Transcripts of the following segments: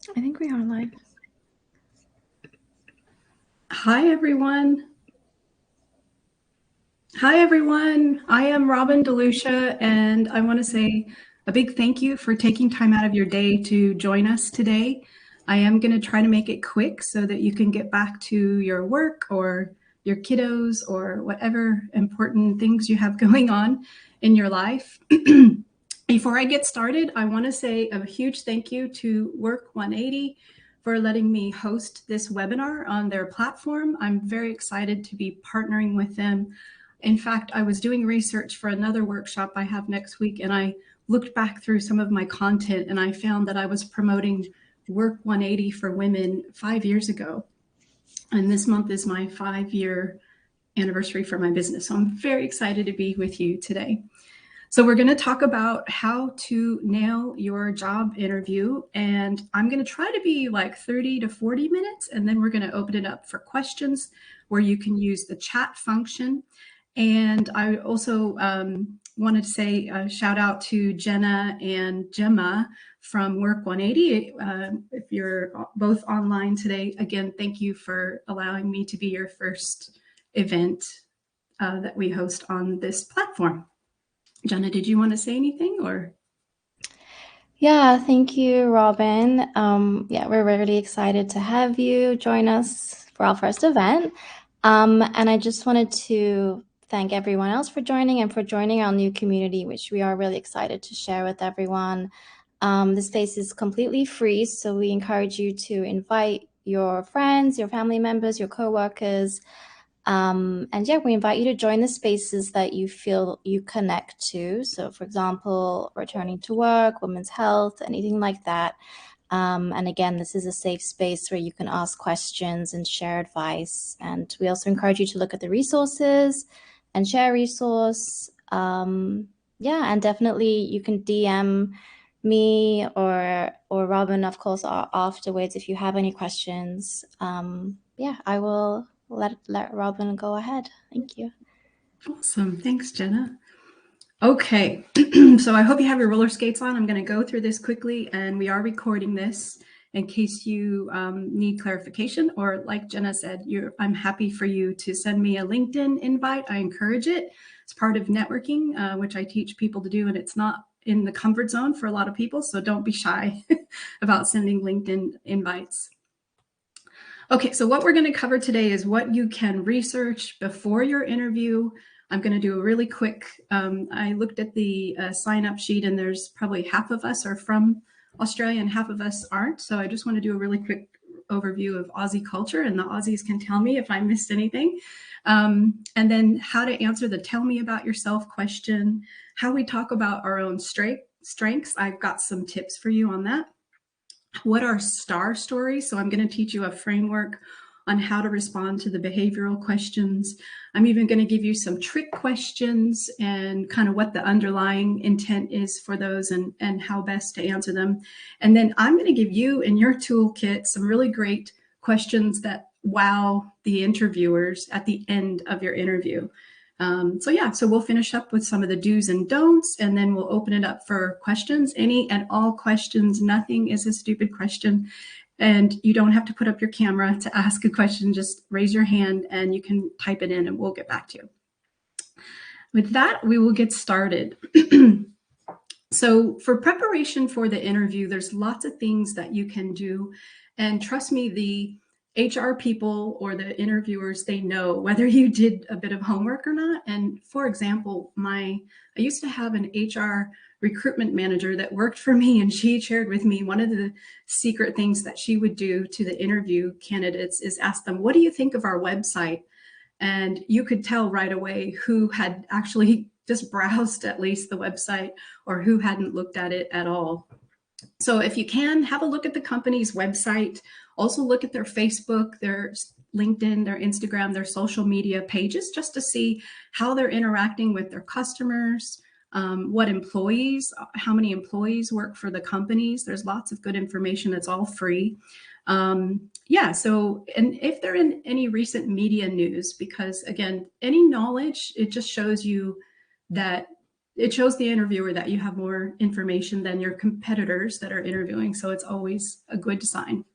I think we are live. Hi, everyone. Hi, everyone. I am Robin DeLucia, and I want to say a big thank you for taking time out of your day to join us today. I am going to try to make it quick so that you can get back to your work or your kiddos or whatever important things you have going on in your life. Before I get started, I want to say a huge thank you to WORK180 for letting me host this webinar on their platform. I'm very excited to be partnering with them. In fact, I was doing research for another workshop I have next week, and I looked back through some of my content and I found that I was promoting Work 180 for women 5 years ago. And this month is my 5-year anniversary for my business. So I'm very excited to be with you today. So we're going to talk about how to nail your job interview. And I'm going to try to be like 30 to 40 minutes, and then we're going to open it up for questions where you can use the chat function. And I also wanted to say a shout out to Jenna and Gemma from Work 180. If you're both online today, again, thank you for allowing me to be your first event that we host on this platform. Jenna, did you want to say anything or? Yeah, thank you, Robin. Yeah, we're really excited to have you join us for our first event. And I just wanted to thank everyone else for joining and for joining our new community, which we are really excited to share with everyone. The space is completely free, so we encourage you to invite your friends, your family members, your coworkers. And yeah, we invite you to join the spaces that you feel you connect to. So, for example, returning to work, women's health, anything like that. And again, this is a safe space where you can ask questions and share advice. And we also encourage you to look at the resources and share a resource. Yeah, and definitely you can DM me or Robin, of course, afterwards if you have any questions. Yeah, I will let Robin go ahead. Thank you. Awesome. Thanks, Jenna. Okay, so I hope you have your roller skates on. I'm going to go through this quickly, and we are recording this in case you need clarification, or like Jenna said, I'm happy for you to send me a LinkedIn invite. I encourage it. It's part of networking, which I teach people to do, and it's not in the comfort zone for a lot of people, so don't be shy about sending LinkedIn invites. Okay, so what we're going to cover today is what you can research before your interview. I'm going to do a really quick, I looked at the sign-up sheet, and there's probably half of us are from Australia and half of us aren't. So I just want to do a really quick overview of Aussie culture, and the Aussies can tell me if I missed anything. And then how to answer the tell me about yourself question, how we talk about our own strengths. I've got some tips for you on that. What are STAR stories? So I'm going to teach you a framework on how to respond to the behavioral questions. I'm even going to give you some trick questions and kind of what the underlying intent is for those and how best to answer them. And then I'm going to give you in your toolkit some really great questions that wow the interviewers at the end of your interview. So we'll finish up with some of the do's and don'ts, and then we'll open it up for questions, any and all questions. Nothing is a stupid question. And you don't have to put up your camera to ask a question. Just raise your hand and you can type it in and we'll get back to you. With that, we will get started. So for preparation for the interview, there's lots of things that you can do. And trust me, the HR people or the interviewers, they know whether you did a bit of homework or not. And for example, I used to have an HR recruitment manager that worked for me, and she shared with me one of the secret things that she would do to the interview candidates is ask them, what do you think of our website? And you could tell right away who had actually just browsed at least the website or who hadn't looked at it at all. So if you can, have a look at the company's website. Also look at their Facebook, their LinkedIn, their Instagram, their social media pages, just to see how they're interacting with their customers, what employees, how many employees work for the companies. There's lots of good information. It's all free. And if they're in any recent media news, because again, any knowledge, it just shows you that it shows the interviewer that you have more information than your competitors that are interviewing. So it's always a good sign.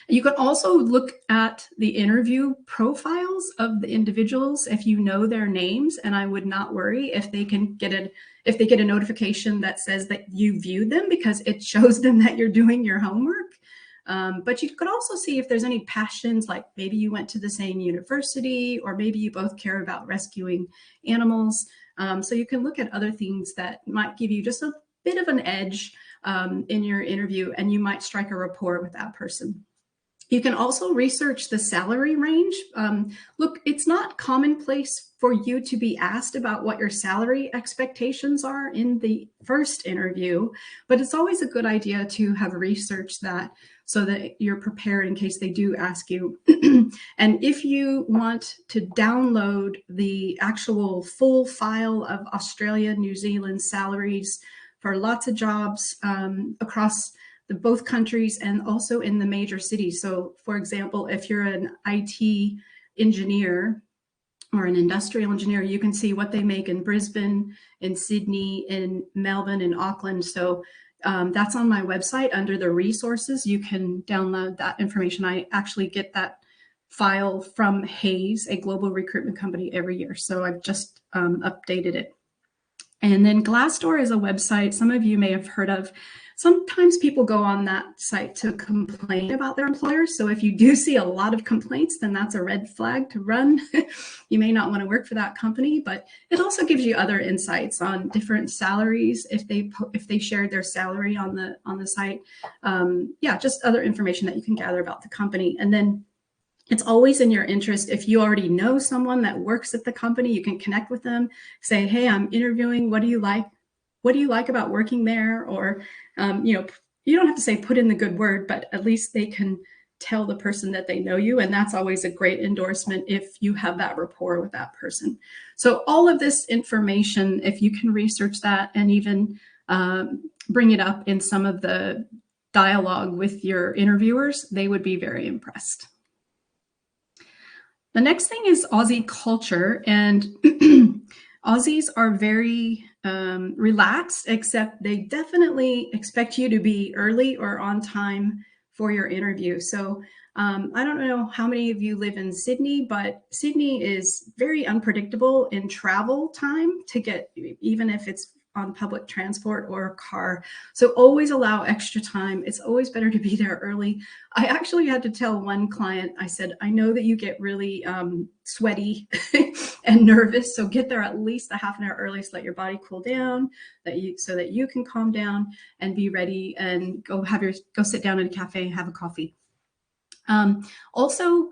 You can also look at the interview profiles of the individuals if you know their names, and I would not worry if they get a notification that says that you viewed them, because it shows them that you're doing your homework. But you could also see if there's any passions, like maybe you went to the same university, or maybe you both care about rescuing animals. So you can look at other things that might give you just a bit of an edge in your interview, and you might strike a rapport with that person. You can also research the salary range. Look, it's not commonplace for you to be asked about what your salary expectations are in the first interview, but it's always a good idea to have researched that so that you're prepared in case they do ask you. And if you want to download the actual full file of Australia, New Zealand salaries for lots of jobs across both countries and also in the major cities. So for example, if you're an IT engineer or an industrial engineer, you can see what they make in Brisbane, in Sydney, in Melbourne, in Auckland. So that's on my website under the resources. You can download that information. I actually get that file from Hayes, a global recruitment company, every year. So I've just updated it. And then Glassdoor is a website some of you may have heard of. Sometimes people go on that site to complain about their employers. So if you do see a lot of complaints, then that's a red flag to run. You may not want to work for that company, but it also gives you other insights on different salaries if they shared their salary on the site. Yeah, just other information that you can gather about the company. And then it's always in your interest, if you already know someone that works at the company, you can connect with them, say, hey, I'm interviewing. What do you like? What do you like about working there? Or, you don't have to say put in the good word, but at least they can tell the person that they know you. And that's always a great endorsement if you have that rapport with that person. So all of this information, if you can research that and even bring it up in some of the dialogue with your interviewers, they would be very impressed. The next thing is Aussie culture, and Aussies are very relaxed, except they definitely expect you to be early or on time for your interview. So I don't know how many of you live in Sydney, but Sydney is very unpredictable in travel time to get, even if it's on public transport or a car. So always allow extra time. It's always better to be there early. I actually had to tell one client, I said, I know that you get really sweaty and nervous, so get there at least a half an hour early so let your body cool down, so that you can calm down and be ready and go sit down in a cafe and have a coffee. Also,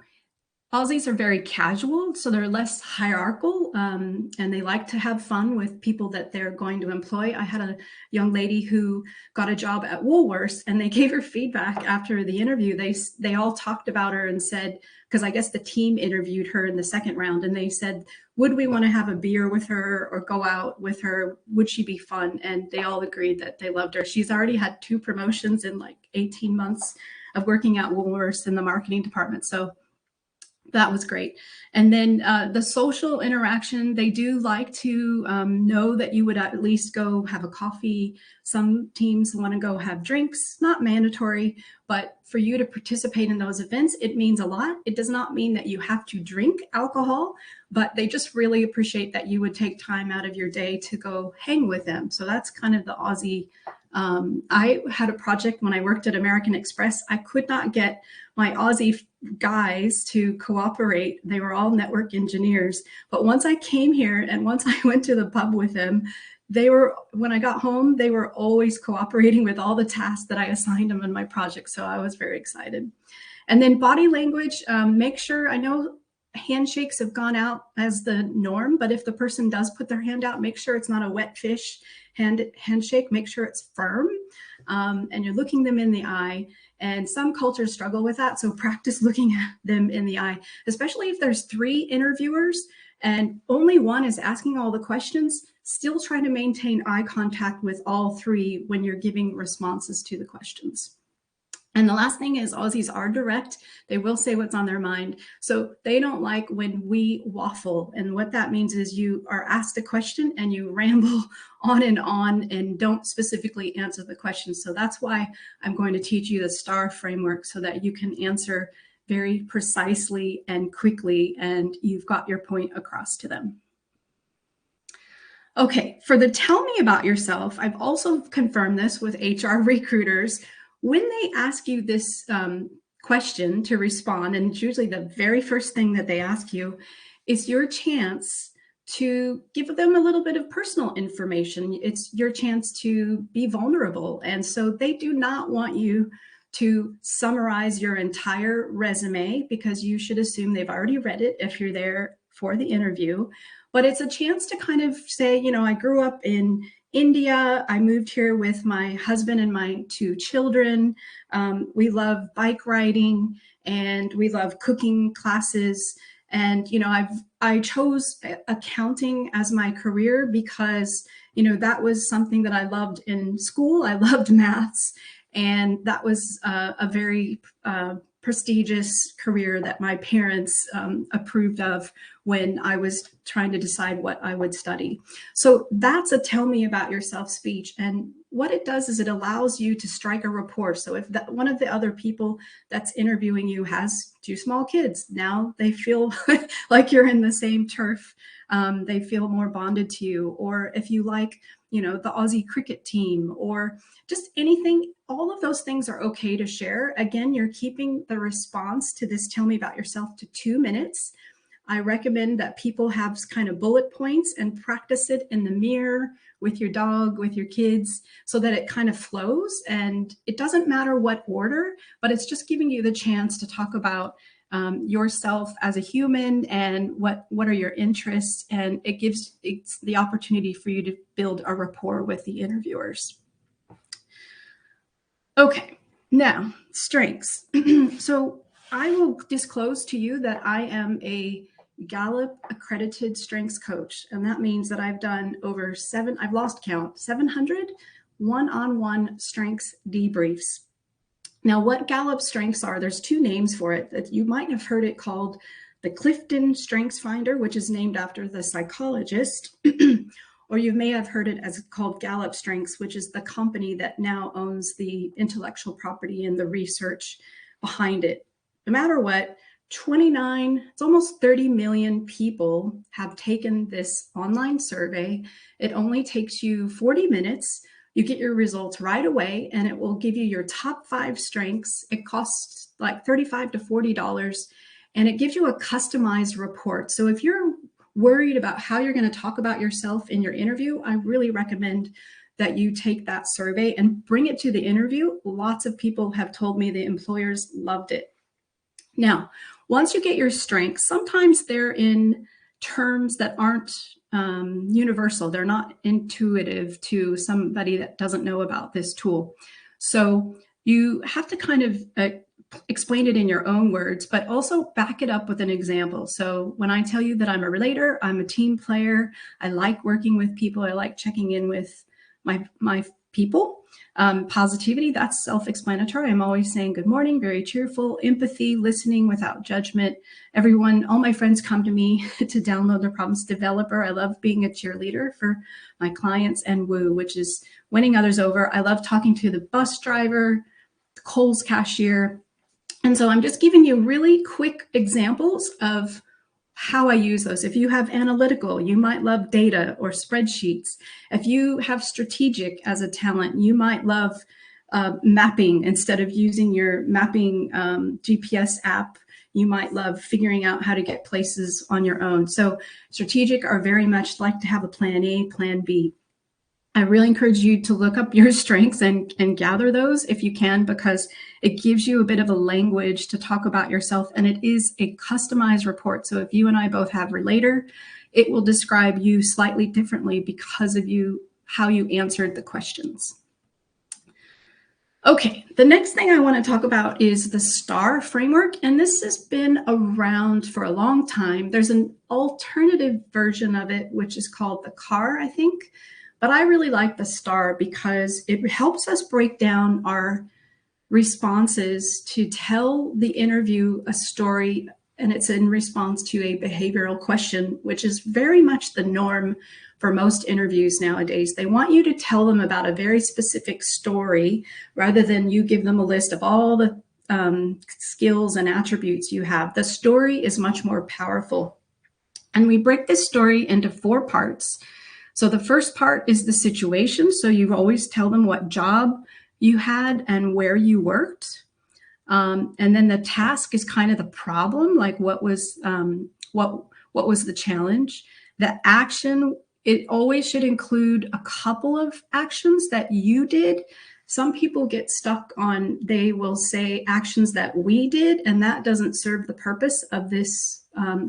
Aussies are very casual, so they're less hierarchical, and they like to have fun with people that they're going to employ. I had a young lady who got a job at Woolworths, and they gave her feedback after the interview. They all talked about her and said, because I guess the team interviewed her in the second round, and they said, would we want to have a beer with her or go out with her? Would she be fun? And they all agreed that they loved her. She's already had 2 promotions in like 18 months of working at Woolworths in the marketing department. So that was great. And then the social interaction, they do like to know that you would at least go have a coffee. Some teams want to go have drinks, not mandatory, but for you to participate in those events, it means a lot. It does not mean that you have to drink alcohol, but they just really appreciate that you would take time out of your day to go hang with them. So that's kind of the Aussie. I had a project when I worked at American Express. I could not get my Aussie guys to cooperate. They were all network engineers. But once I came here and once I went to the pub with them, when I got home, they were always cooperating with all the tasks that I assigned them in my project. So I was very excited. And then body language, make sure, I know handshakes have gone out as the norm, but if the person does put their hand out, make sure it's not a wet fish handshake, make sure it's firm, and you're looking them in the eye. And some cultures struggle with that, so practice looking at them in the eye, especially if there's 3 interviewers and only one is asking all the questions. Still try to maintain eye contact with all 3 when you're giving responses to the questions. And the last thing is Aussies are direct. They will say what's on their mind. So they don't like when we waffle. And what that means is you are asked a question and you ramble on and don't specifically answer the question. So that's why I'm going to teach you the STAR framework so that you can answer very precisely and quickly, and you've got your point across to them. Okay, for the tell me about yourself, I've also confirmed this with HR recruiters. When they ask you this question to respond, and it's usually the very first thing that they ask you, is your chance to give them a little bit of personal information. It's your chance to be vulnerable. And so they do not want you to summarize your entire resume, because you should assume they've already read it if you're there for the interview. But it's a chance to kind of say, you know, I grew up in India. I moved here with my husband and my 2 children. We love bike riding and we love cooking classes. And, you know, I chose accounting as my career because, you know, that was something that I loved in school. I loved maths. And that was a very prestigious career that my parents approved of when I was trying to decide what I would study. So that's a tell me about yourself speech. And what it does is it allows you to strike a rapport. So if one of the other people that's interviewing you has 2 small kids, now they feel like you're in the same turf. They feel more bonded to you. Or if you like, you know, the Aussie cricket team or just anything, all of those things are okay to share. Again, you're keeping the response to this tell me about yourself to 2 minutes. I recommend that people have kind of bullet points and practice it in the mirror with your dog, with your kids, so that it kind of flows. And it doesn't matter what order, but it's just giving you the chance to talk about yourself as a human and what are your interests. And it's the opportunity for you to build a rapport with the interviewers. Okay, now strengths. So I will disclose to you that I am a Gallup accredited strengths coach. And that means that I've done over I've lost count, 700 one-on-one strengths debriefs. Now, what Gallup strengths are, there's 2 names for it. That you might have heard it called the Clifton Strengths Finder, which is named after the psychologist, or you may have heard it as called Gallup Strengths, which is the company that now owns the intellectual property and the research behind it. No matter what, it's almost 30 million people have taken this online survey. It only takes you 40 minutes. You get your results right away, and it will give you your top 5 strengths. It costs like $35 to $40, and it gives you a customized report. So if you're worried about how you're going to talk about yourself in your interview, I really recommend that you take that survey and bring it to the interview. Lots of people have told me the employers loved it. Now, once you get your strengths, sometimes they're in terms that aren't universal. They're not intuitive to somebody that doesn't know about this tool. So you have to kind of explain it in your own words, but also back it up with an example. So when I tell you that I'm a relator, I'm a team player, I like working with people, I like checking in with my people. Positivity, that's self-explanatory. I'm always saying good morning, very cheerful, empathy, listening without judgment. All my friends come to me to download their problems. Developer, I love being a cheerleader for my clients. And woo, which is winning others over. I love talking to the bus driver, the Kohl's cashier. And so I'm just giving you really quick examples of how I use those. If you have analytical, you might love data or spreadsheets. If you have strategic as a talent, you might love mapping instead of using your mapping GPS app. You might love figuring out how to get places on your own. So strategic are very much like to have a plan A, plan B. I really encourage you to look up your strengths and gather those if you can, because it gives you a bit of a language to talk about yourself, and it is a customized report. So if you and I both have relator, it will describe you slightly differently because of how you answered the questions. Okay, the next thing I want to talk about is the STAR framework, and this has been around for a long time. There's an alternative version of it, which is called the CAR, I think. But I really like the STAR because it helps us break down our responses to tell the interview a story, and it's in response to a behavioral question, which is very much the norm for most interviews nowadays. They want you to tell them about a very specific story rather than you give them a list of all the skills and attributes you have. The story is much more powerful. And we break this story into 4 parts. So the first part is the situation. So you always tell them what job you had and where you worked. And then the task is kind of the problem, like what was the challenge. The action, it always should include a couple of actions that you did. Some people get stuck on, they will say actions that we did, and that doesn't serve the purpose of this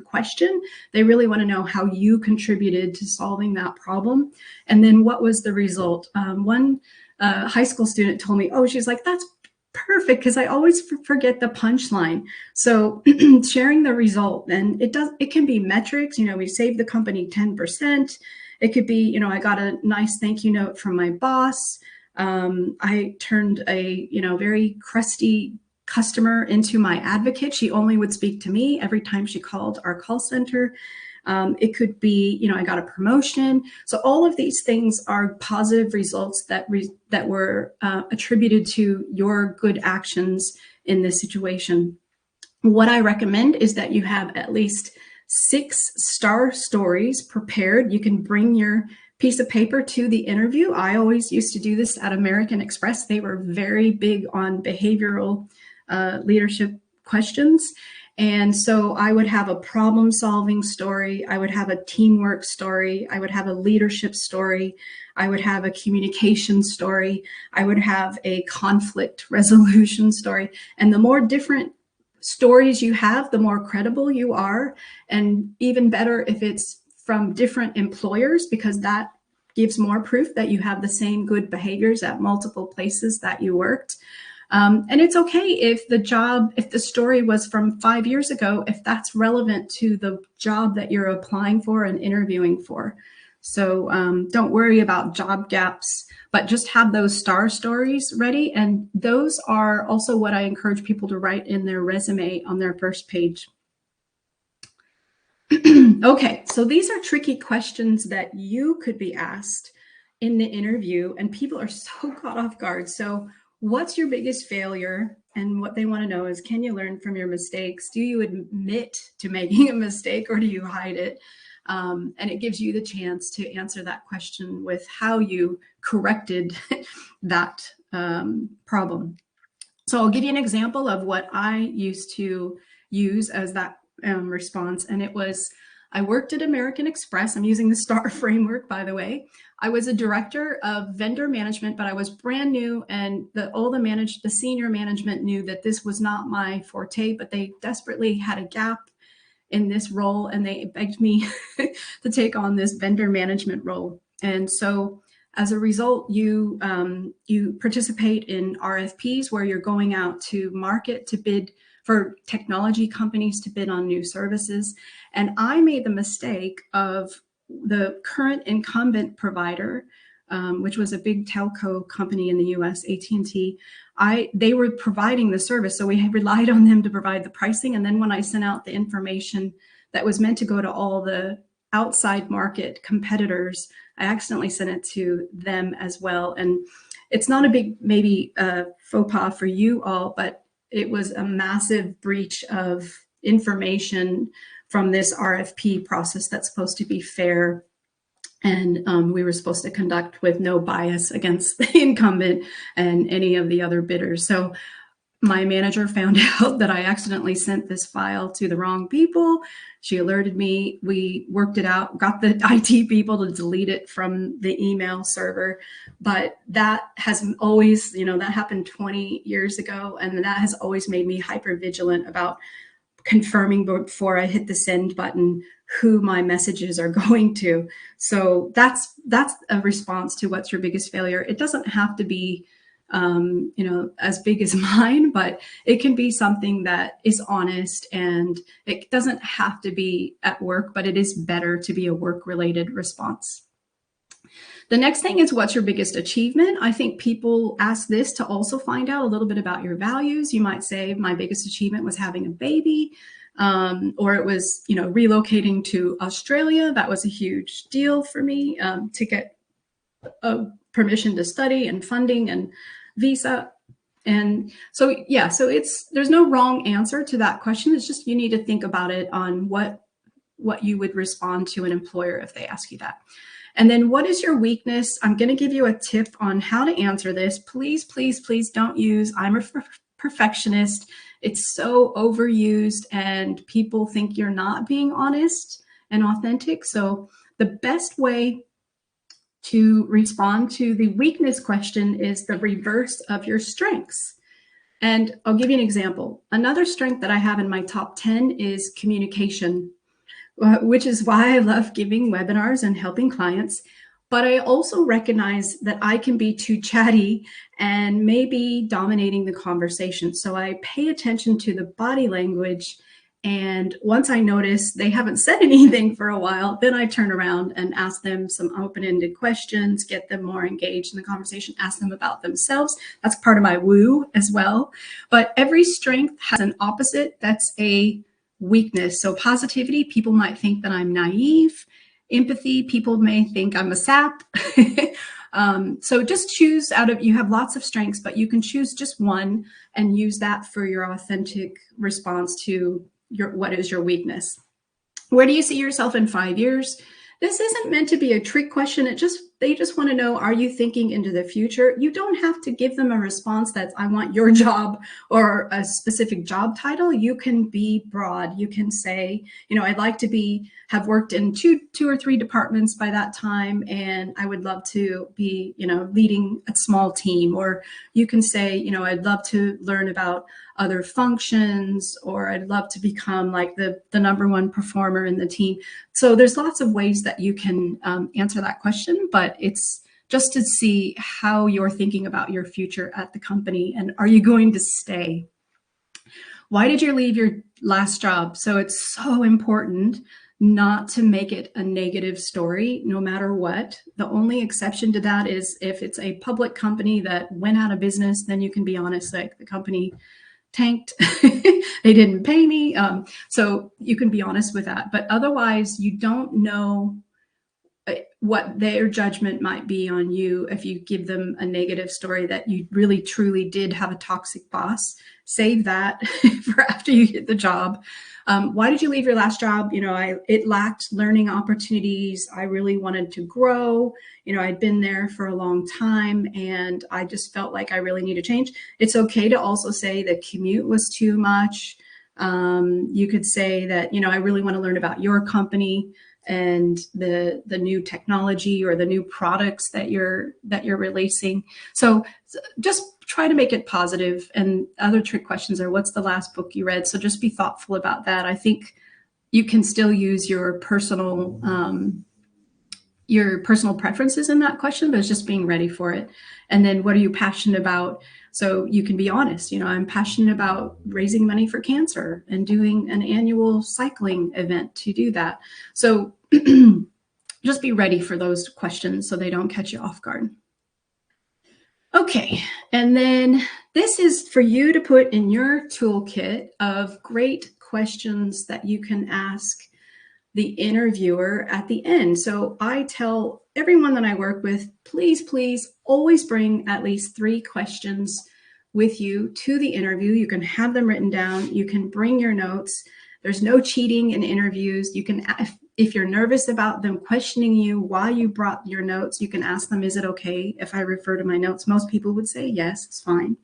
question. They really want to know how you contributed to solving that problem. And then what was the result? One high school student told me, oh, she's like, that's perfect, because I always forget the punchline. So sharing the result, and it can be metrics. We saved the company 10%. It could be, I got a nice thank you note from my boss. I turned a, very crusty customer into my advocate. She only would speak to me every time she called our call center. It could be, I got a promotion. So all of these things are positive results that were attributed to your good actions in this situation. What I recommend is that you have at least 6 star stories prepared. You can bring your piece of paper to the interview. I always used to do this at American Express. They were very big on behavioral leadership questions. And so I would have a problem solving story. I would have a teamwork story. I would have a leadership story. I would have a communication story. I would have a conflict resolution story. And the more different stories you have, the more credible you are. And even better if it's from different employers, because that gives more proof that you have the same good behaviors at multiple places that you worked. And it's okay if the story was from 5 years ago, if that's relevant to the job that you're applying for and interviewing for. So don't worry about job gaps, but just have those star stories ready. And those are also what I encourage people to write in their resume on their first page. Okay, so these are tricky questions that you could be asked in the interview, and people are so caught off guard. So what's your biggest failure? And what they want to know is, can you learn from your mistakes? Do you admit to making a mistake, or do you hide it? And it gives you the chance to answer that question with how you corrected that problem. So I'll give you an example of what I used to use as that response. And it was, I worked at American Express. I'm using the STAR framework, by the way. I was a director of vendor management, but I was brand new, and the senior management knew that this was not my forte, but they desperately had a gap in this role, and they begged me to take on this vendor management role. And so as a result, you participate in RFPs where you're going out to market to bid for technology companies to bid on new services. And I made the mistake of the current incumbent provider, which was a big telco company in the US, AT&T. They were providing the service, so we relied on them to provide the pricing. And then when I sent out the information that was meant to go to all the outside market competitors, I accidentally sent it to them as well. And it's not a big, maybe faux pas for you all, but it was a massive breach of information from this RFP process that's supposed to be fair. And we were supposed to conduct with no bias against the incumbent and any of the other bidders. So my manager found out that I accidentally sent this file to the wrong people. She alerted me. We worked it out, got the IT people to delete it from the email server. But that has always, that happened 20 years ago. And that has always made me hyper vigilant about confirming before I hit the send button who my messages are going to. So that's a response to what's your biggest failure. It doesn't have to be as big as mine, but it can be something that is honest, and it doesn't have to be at work, but it is better to be a work-related response. The next thing is, what's your biggest achievement? I think people ask this to also find out a little bit about your values. You might say, my biggest achievement was having a baby, or it was, relocating to Australia. That was a huge deal for me, to get permission to study and funding and visa. And so, yeah, so there's no wrong answer to that question. It's just, you need to think about it on what you would respond to an employer if they ask you that. And then, what is your weakness? I'm going to give you a tip on how to answer this. Please, please, please don't use I'm a perfectionist. It's so overused and people think you're not being honest and authentic. So the best way to respond to the weakness question is the reverse of your strengths. And I'll give you an example. Another strength that I have in my top 10 is communication, which is why I love giving webinars and helping clients. But I also recognize that I can be too chatty and maybe dominating the conversation. So I pay attention to the body language. And once I notice they haven't said anything for a while, then I turn around and ask them some open-ended questions, get them more engaged in the conversation, ask them about themselves. That's part of my woo as well. But every strength has an opposite. That's a weakness. So positivity, people might think that I'm naive. Empathy, people may think I'm a sap. So just choose you have lots of strengths, but you can choose just one and use that for your authentic response to what is your weakness. Where do you see yourself in 5 years? This isn't meant to be a trick question. They just want to know, are you thinking into the future? You don't have to give them a response that's, I want your job or a specific job title. You can be broad. You can say, I'd like to have worked in two or three departments by that time, and I would love to be, leading a small team. Or you can say, I'd love to learn about other functions, or I'd love to become like the number one performer in the team. So there's lots of ways that you can answer that question, but it's just to see how you're thinking about your future at the company, and are you going to stay? Why did you leave your last job? So it's so important not to make it a negative story, no matter what. The only exception to that is if it's a public company that went out of business, then you can be honest, like the company tanked, they didn't pay me. So you can be honest with that. But otherwise, you don't know what their judgment might be on you if you give them a negative story that you really truly did have a toxic boss. Save that for after you get the job. Why did you leave your last job? It lacked learning opportunities. I really wanted to grow. I'd been there for a long time and I just felt like I really need to change. It's okay to also say the commute was too much. You could say that, I really want to learn about your company and the new technology or the new products that you're releasing. So just try to make it positive. And other trick questions are, what's the last book you read? So just be thoughtful about that. I think you can still use your personal preferences in that question, but it's just being ready for it. And then, what are you passionate about? So you can be honest. I'm passionate about raising money for cancer and doing an annual cycling event to do that. So just be ready for those questions so they don't catch you off guard. Okay, and then this is for you to put in your toolkit of great questions that you can ask the interviewer at the end. So I tell everyone that I work with, please, please always bring at least 3 questions with you to the interview. You can have them written down. You can bring your notes. There's no cheating in interviews. You can, if you're nervous about them questioning you while you brought your notes, you can ask them, is it okay if I refer to my notes? Most people would say, yes, it's fine.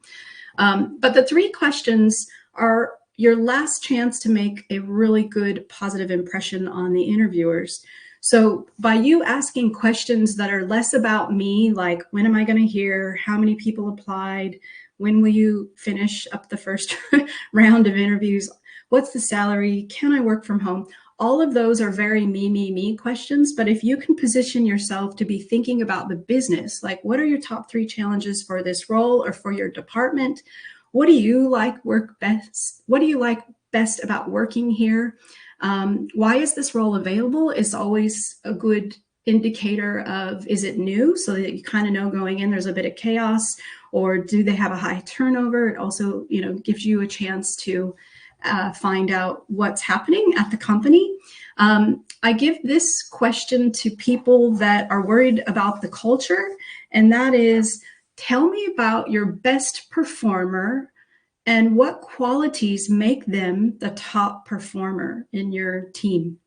But the 3 questions are your last chance to make a really good positive impression on the interviewers. So by you asking questions that are less about me, like when am I going to hear, how many people applied, when will you finish up the first round of interviews, what's the salary, can I work from home? All of those are very me questions. But if you can position yourself to be thinking about the business, like what are your top 3 challenges for this role or for your department? What do you like best? What do you like best about working here? Why is this role available is always a good indicator of, is it new, so that you kind of know going in there's a bit of chaos, or do they have a high turnover? It also, gives you a chance to find out what's happening at the company. I give this question to people that are worried about the culture, and that is, tell me about your best performer and what qualities make them the top performer in your team.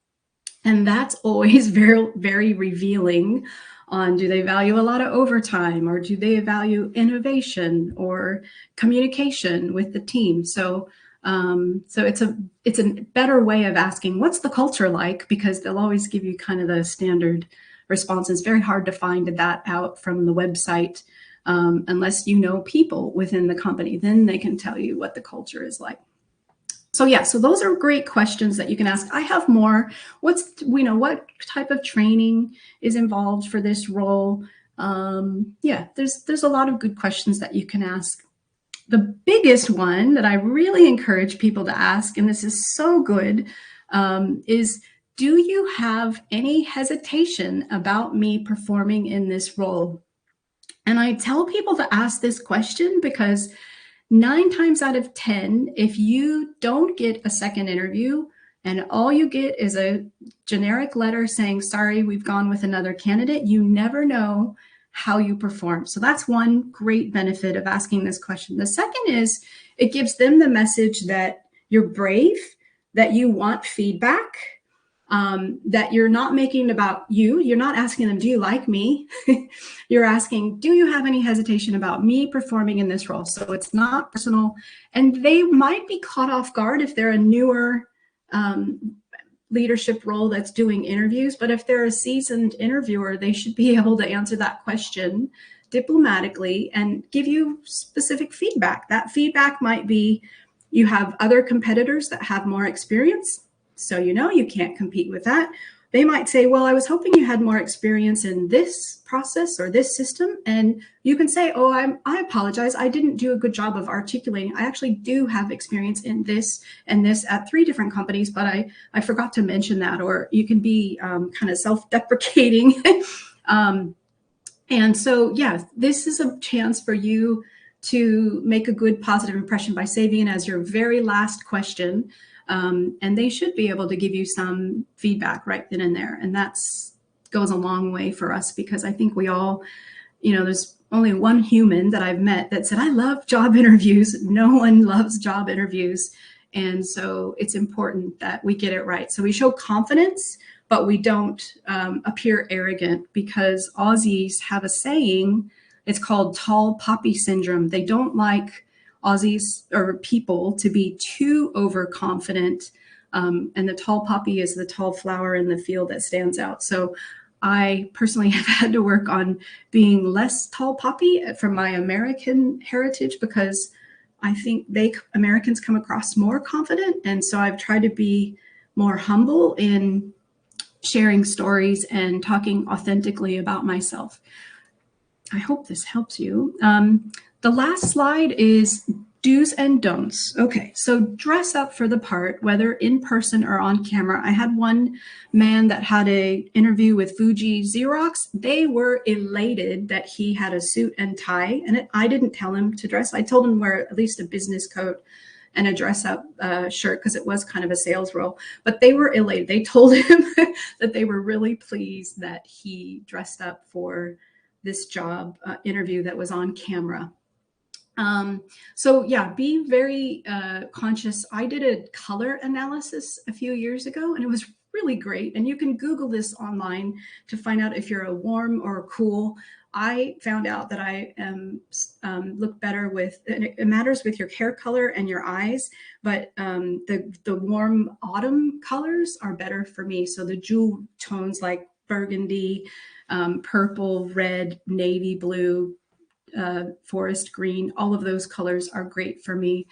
And that's always very, very revealing on, do they value a lot of overtime, or do they value innovation or communication with the team? So it's a better way of asking, what's the culture like? Because they'll always give you kind of the standard response. It's very hard to find that out from the website, unless you know people within the company. Then they can tell you what the culture is like. So yeah, so those are great questions that you can ask. I have more. What type of training is involved for this role? Yeah, there's a lot of good questions that you can ask. The biggest one that I really encourage people to ask, and this is so good, is, do you have any hesitation about me performing in this role? And I tell people to ask this question because 9 times out of 10, if you don't get a second interview and all you get is a generic letter saying, sorry, we've gone with another candidate, you never know how you perform. So that's one great benefit of asking this question. The second is, it gives them the message that you're brave, that you want feedback, that you're not making it about you. You're not asking them, do you like me? You're asking, do you have any hesitation about me performing in this role? So it's not personal. And they might be caught off guard if they're a newer leadership role that's doing interviews. But if they're a seasoned interviewer, they should be able to answer that question diplomatically and give you specific feedback. That feedback might be, you have other competitors that have more experience, so you can't compete with that. They might say, well, I was hoping you had more experience in this process or this system. And you can say, oh, I apologize. I didn't do a good job of articulating. I actually do have experience in this and this at 3 different companies, but I forgot to mention that. Or you can be kind of self-deprecating. And so, yeah, this is a chance for you to make a good positive impression by saving it as your very last question. And they should be able to give you some feedback right then and there. And that goes a long way for us, because I think we all, there's only one human that I've met that said, I love job interviews. No one loves job interviews. And so it's important that we get it right. So we show confidence, but we don't appear arrogant, because Aussies have a saying, it's called tall poppy syndrome. They don't like Aussies or people to be too overconfident. And the tall poppy is the tall flower in the field that stands out. So I personally have had to work on being less tall poppy from my American heritage, because I think Americans come across more confident. And so I've tried to be more humble in sharing stories and talking authentically about myself. I hope this helps you. The last slide is do's and don'ts. Okay, so dress up for the part, whether in person or on camera. I had one man that had an interview with Fuji Xerox. They were elated that he had a suit and tie, and I didn't tell him to dress. I told him to wear at least a business coat and a dress-up shirt, because it was kind of a sales role. But they were elated. They told him that they were really pleased that he dressed up for this job interview that was on camera. So yeah, be very conscious. I did a color analysis a few years ago, and it was really great. And you can Google this online to find out if you're a warm or a cool. I found out that I look better with, it matters with your hair color and your eyes, but the warm autumn colors are better for me. So the jewel tones like burgundy, purple, red, navy blue, forest green, all of those colors are great for me.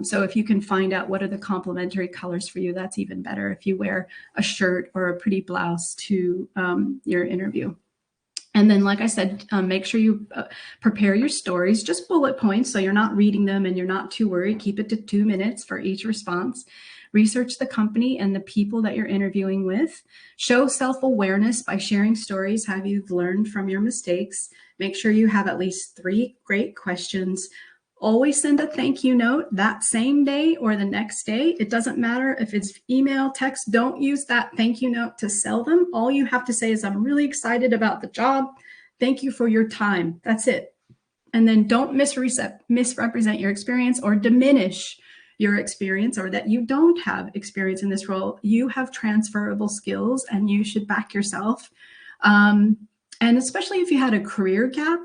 So if you can find out what are the complementary colors for you, that's even better if you wear a shirt or a pretty blouse to your interview. And then, like I said, make sure you prepare your stories, just bullet points, so you're not reading them and you're not too worried. Keep it to 2 minutes for each response. Research the company and the people that you're interviewing with. Show self-awareness by sharing stories, how you've learned from your mistakes. Make sure you have at least 3 great questions. Always send a thank you note that same day or the next day. It doesn't matter if it's email, text. Don't use that thank you note to sell them. All you have to say is, I'm really excited about the job. Thank you for your time. That's it. And then don't misrepresent your experience or diminish your experience, or that you don't have experience in this role. You have transferable skills and you should back yourself. And especially if you had a career gap.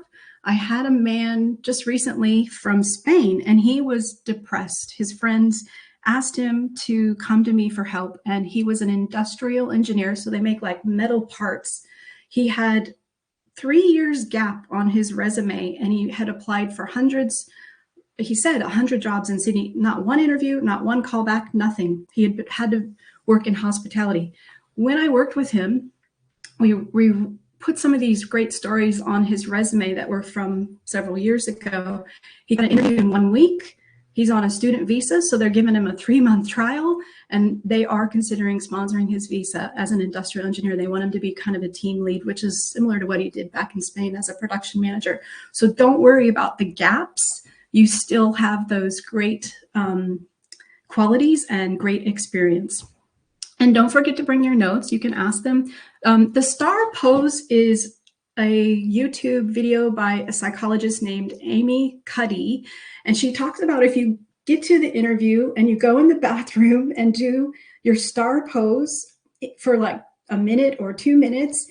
I had a man just recently from Spain, and he was depressed. His friends asked him to come to me for help, and he was an industrial engineer, so they make like metal parts. He had 3 years gap on his resume, and he had applied for hundreds. He said 100 jobs in Sydney, not one interview, not one callback, nothing. He had to work in hospitality. When I worked with him, we put some of these great stories on his resume that were from several years ago. He got an interview in 1 week. He's on a student visa, so they're giving him a 3-month trial, and they are considering sponsoring his visa as an industrial engineer. They want him to be kind of a team lead, which is similar to what he did back in Spain as a production manager. So don't worry about the gaps. You still have those great qualities and great experience. And don't forget to bring your notes. You can ask them. The star pose is a YouTube video by a psychologist named Amy Cuddy. And she talks about if you get to the interview and you go in the bathroom and do your star pose for like a minute or 2 minutes,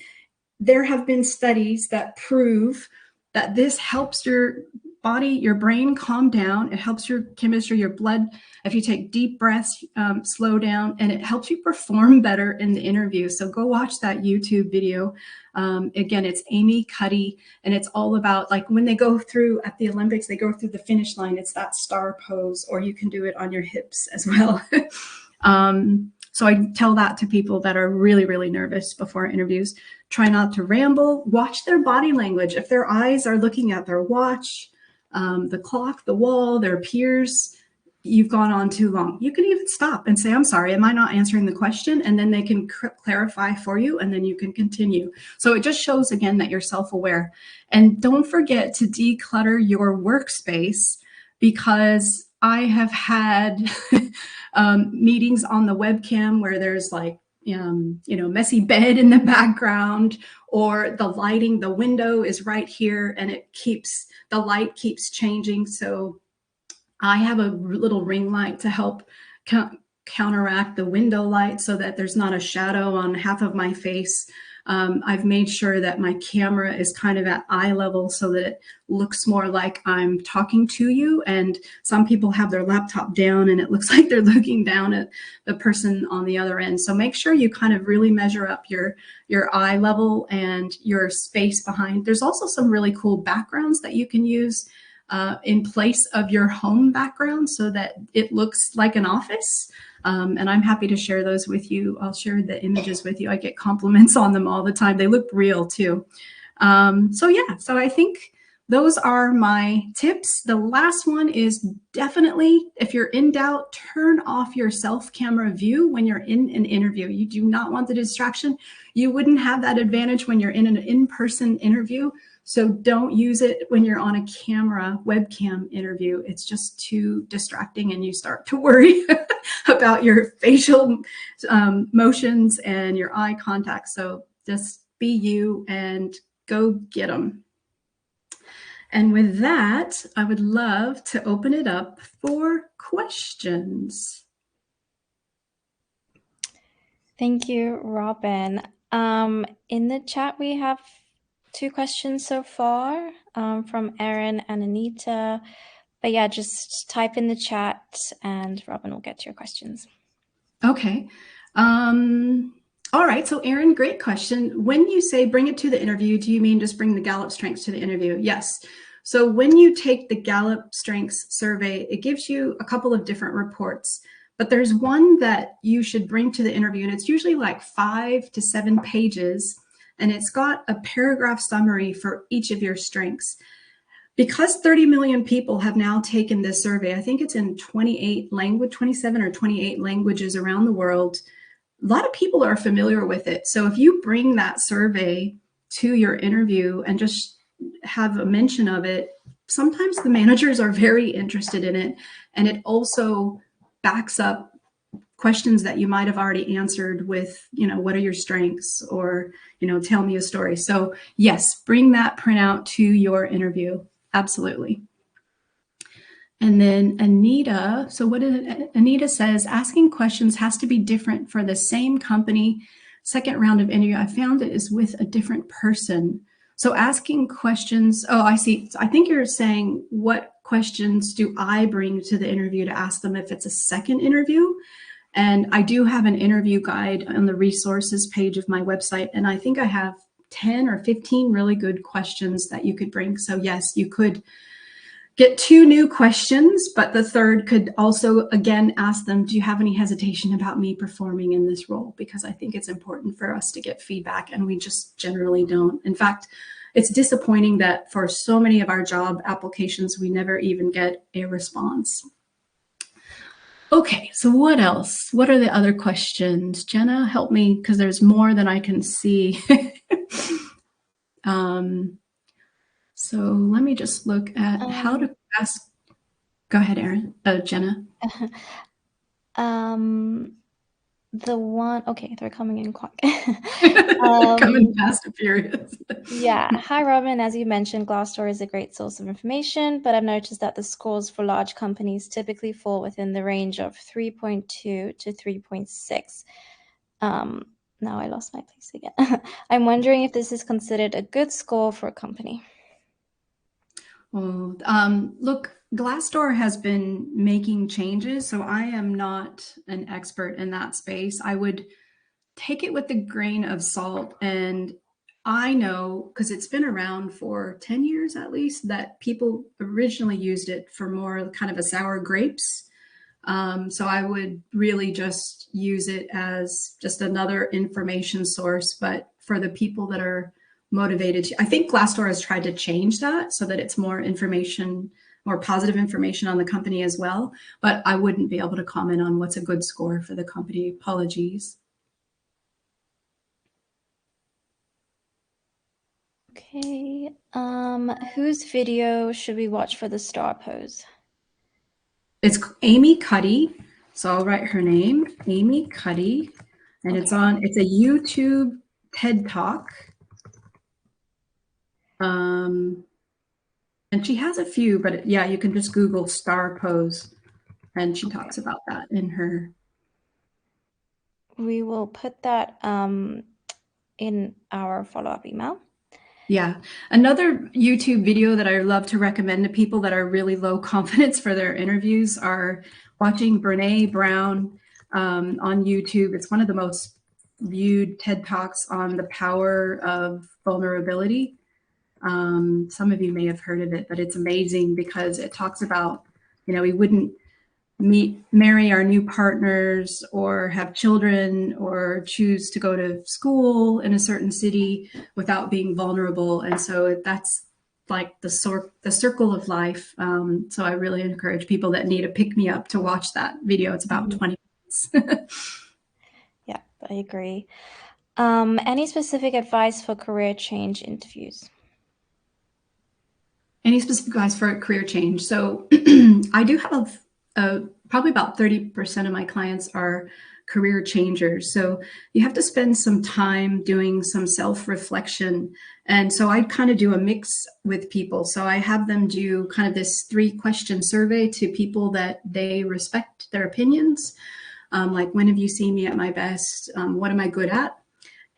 there have been studies that prove that this helps your body, your brain calm down. It helps your chemistry, your blood. If you take deep breaths, slow down, and it helps you perform better in the interview. So go watch that YouTube video. Again, it's Amy Cuddy, and it's all about like when they go through at the Olympics, they go through the finish line. It's that star pose, or you can do it on your hips as well. So I tell that to people that are really, really nervous before interviews. Try not to ramble. Watch their body language. If their eyes are looking at their watch, the clock, the wall, their peers, you've gone on too long. You can even stop and say, I'm sorry, am I not answering the question? And then they can clarify for you, and then you can continue. So it just shows again that you're self-aware. And don't forget to declutter your workspace, because I have had meetings on the webcam where there's like, messy bed in the background, or the lighting, the window is right here and the light keeps changing. So I have a little ring light to help counteract the window light so that there's not a shadow on half of my face. I've made sure that my camera is kind of at eye level so that it looks more like I'm talking to you. And some people have their laptop down and it looks like they're looking down at the person on the other end. So make sure you kind of really measure up your eye level and your space behind. There's also some really cool backgrounds that you can use in place of your home background so that it looks like an office. And I'm happy to share those with you. I'll share the images with you. I get compliments on them all the time. They look real too. So I think those are my tips. The last one is definitely, if you're in doubt, turn off your self-camera view when you're in an interview. You do not want the distraction. You wouldn't have that advantage when you're in an in-person interview. So don't use it when you're on a webcam interview. It's just too distracting and you start to worry about your facial motions and your eye contact. So just be you and go get them. And with that, I would love to open it up for questions. Thank you, Robin. In the chat, we have 2 questions so far from Erin and Anita. But yeah, just type in the chat and Robin will get to your questions. Okay. All right. So Erin, great question. When you say bring it to the interview, do you mean just bring the Gallup Strengths to the interview? Yes. So when you take the Gallup Strengths survey, it gives you a couple of different reports. But there's one that you should bring to the interview, and it's usually like 5 to 7 pages. And it's got a paragraph summary for each of your strengths. Because 30 million people have now taken this survey, I think it's in 27 or 28 languages around the world. A lot of people are familiar with it. So if you bring that survey to your interview and just have a mention of it, sometimes the managers are very interested in it. And it also backs up questions that you might have already answered with, what are your strengths, or, tell me a story. So yes, bring that printout to your interview. Absolutely. And then Anita, so what is it? Anita says, asking questions has to be different for the same company. Second round of interview, I found it is with a different person. So asking questions, oh, I see. I think you're saying, what questions do I bring to the interview to ask them if it's a second interview? And I do have an interview guide on the resources page of my website. And I think I have 10 or 15 really good questions that you could bring. So yes, you could get 2 new questions, but the third could also, again, ask them, do you have any hesitation about me performing in this role? Because I think it's important for us to get feedback, and we just generally don't. In fact, it's disappointing that for so many of our job applications, we never even get a response. Okay, so what else? What are the other questions? Jenna, help me, because there's more than I can see. So let me just look at how to ask. Go ahead, Erin. Jenna. The one, okay, they're coming in quick. Coming fast and furious. Yeah. Hi, Robin. As you mentioned, Glassdoor is a great source of information, but I've noticed that the scores for large companies typically fall within the range of 3.2 to 3.6. Now I lost my place again. I'm wondering if this is considered a good score for a company. Well, look, Glassdoor has been making changes, so I am not an expert in that space. I would take it with a grain of salt. And I know, because it's been around for 10 years at least, that people originally used it for more kind of a sour grapes. So I would really just use it as just another information source. But for the people that are motivated to, I think Glassdoor has tried to change that so that it's more information, more positive information on the company as well. But I wouldn't be able to comment on what's a good score for the company. Apologies. Okay. Whose video should we watch for the star pose? It's Amy Cuddy. So I'll write her name, Amy Cuddy. And Okay. it's a YouTube TED Talk. And she has a few, but yeah, you can just Google star pose, and she talks about that in her. We will put that in our follow-up email. Yeah. Another YouTube video that I love to recommend to people that are really low confidence for their interviews are watching Brene Brown on YouTube. It's one of the most viewed TED Talks on the power of vulnerability. Some of you may have heard of it, but it's amazing because it talks about, we wouldn't marry our new partners or have children or choose to go to school in a certain city without being vulnerable. And so that's like the circle of life. So I really encourage people that need a pick-me-up to watch that video. It's about 20 minutes. Yeah, I agree. Any specific advice for career change interviews? Any specific advice for a career change? So I do have probably about 30% of my clients are career changers. So you have to spend some time doing some self-reflection. And so I kind of do a mix with people. So I have them do kind of this 3-question survey to people that they respect their opinions. Like, when have you seen me at my best? What am I good at?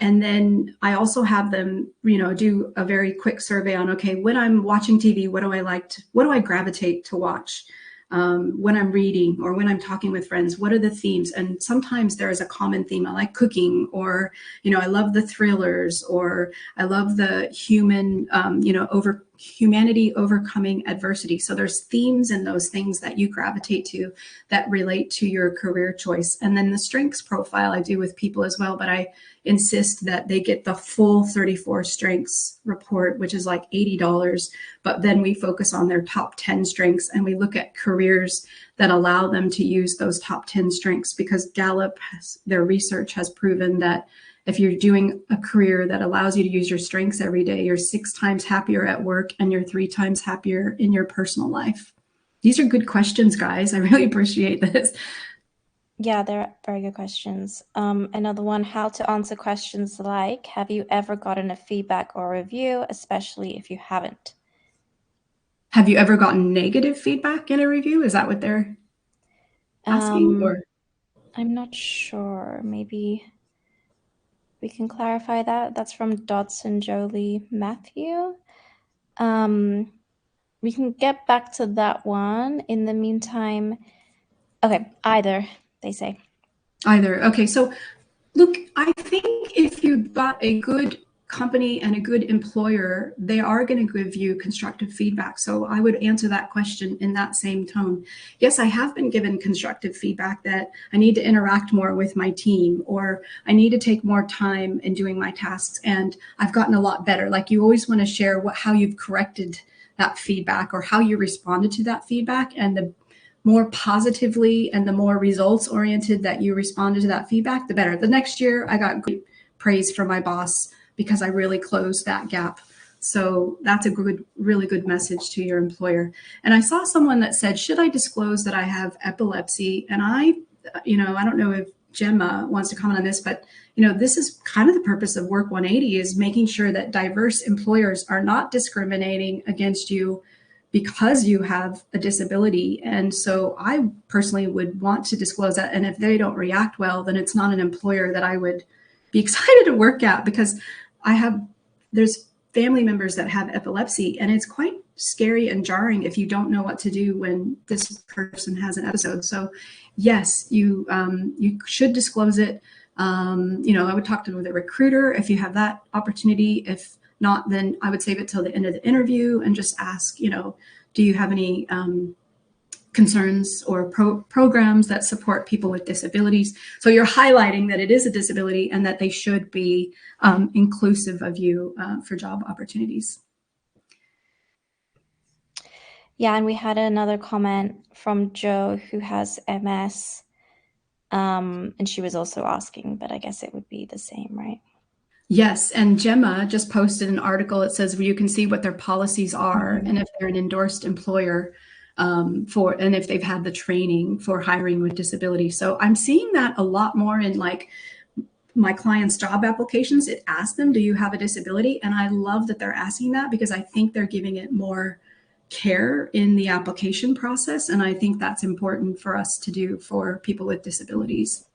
And then I also have them, do a very quick survey on, okay, when I'm watching TV, what do I gravitate to watch? When I'm reading or when I'm talking with friends, what are the themes? And sometimes there is a common theme. I like cooking, or, I love the thrillers, or I love the human, humanity overcoming adversity. So there's themes in those things that you gravitate to that relate to your career choice. And then the strengths profile I do with people as well, but I insist that they get the full 34 strengths report, which is like $80. But then we focus on their top 10 strengths, and we look at careers that allow them to use those top 10 strengths, because Gallup, their research has proven that if you're doing a career that allows you to use your strengths every day, you're 6 times happier at work and you're 3 times happier in your personal life. These are good questions, guys. I really appreciate this. Yeah, they're very good questions. Another one, how to answer questions like, have you ever gotten a feedback or review, especially if you haven't? Have you ever gotten negative feedback in a review? Is that what they're asking? Or I'm not sure. Maybe we can clarify that. That's from Dodson Jolie Matthew. We can get back to that one. In the meantime, okay, either, they say. either. Okay, so look, I think if you've got a good company and a good employer, they are going to give you constructive feedback. So I would answer that question in that same tone. Yes, I have been given constructive feedback that I need to interact more with my team, or I need to take more time in doing my tasks, and I've gotten a lot better. Like, you always want to share how you've corrected that feedback or how you responded to that feedback, and the more positively and the more results oriented that you responded to that feedback, the better. The next year, I got great praise from my boss because I really closed that gap. So that's a really good message to your employer. And I saw someone that said, should I disclose that I have epilepsy? And I don't know if Gemma wants to comment on this, but this is kind of the purpose of Work 180, is making sure that diverse employers are not discriminating against you because you have a disability. And so I personally would want to disclose that. And if they don't react well, then it's not an employer that I would be excited to work at, because there's family members that have epilepsy, and it's quite scary and jarring if you don't know what to do when this person has an episode. So yes, you should disclose it. I would talk to the recruiter if you have that opportunity. If not, then I would save it till the end of the interview and just ask, do you have any concerns or programs that support people with disabilities? So you're highlighting that it is a disability and that they should be inclusive of you for job opportunities. Yeah, and we had another comment from Joe who has MS, and she was also asking, but I guess it would be the same, right? Yes, and Gemma just posted an article that says where you can see what their policies are, and if they're an endorsed employer, and if they've had the training for hiring with disability. So I'm seeing that a lot more in like my clients' job applications. It asks them, do you have a disability? And I love that they're asking that, because I think they're giving it more care in the application process. And I think that's important for us to do for people with disabilities.